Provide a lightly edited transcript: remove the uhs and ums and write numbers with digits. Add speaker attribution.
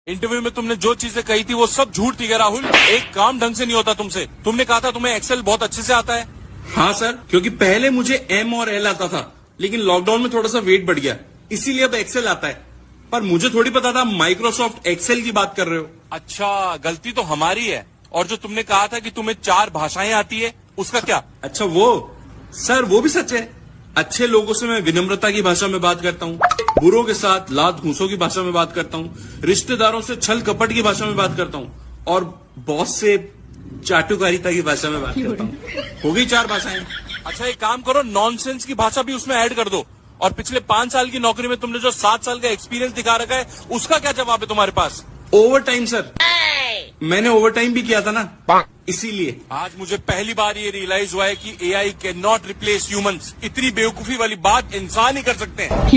Speaker 1: Interview में तुमने जो चीजें कही थी वो सब झूठ थी क्या राहुल? एक काम ढंग से नहीं होता तुमसे। तुमने कहा था तुम्हें एक्सेल बहुत अच्छे से आता है।
Speaker 2: हाँ सर, क्योंकि पहले मुझे एम और एल आता था, लेकिन लॉकडाउन में थोड़ा सा वेट बढ़ गया, इसीलिए अब एक्सेल आता है। पर मुझे थोड़ी पता था माइक्रोसॉफ्ट एक्सेल की बात कर रहे हो।
Speaker 1: अच्छा, गलती तो हमारी है। और जो तुमने कहा था कि तुम्हें 4 भाषाएं आती है, उसका क्या?
Speaker 2: अच्छा वो सर, वो भी सच है। अच्छे लोगों से मैं विनम्रता की भाषा में बात करता हूँ, बुरों के साथ लात घूंसों की भाषा में बात करता हूँ, रिश्तेदारों से छल कपट की भाषा में बात करता हूँ, और बॉस से चाटुकारिता की भाषा में बात करता हूँ। हो गई 4 भाषाएं।
Speaker 1: अच्छा, एक काम करो, नॉनसेंस की भाषा भी उसमें ऐड कर दो। और पिछले 5 साल की नौकरी में तुमने जो 7 साल का एक्सपीरियंस दिखा रखा है, उसका क्या जवाब है तुम्हारे पास?
Speaker 2: ओवर टाइम सर, मैंने ओवर टाइम भी किया था ना, इसीलिए।
Speaker 1: आज मुझे पहली बार ये रियलाइज हुआ है कि AI can not replace humans. इतनी बेवकूफी वाली बात इंसान ही कर सकते हैं।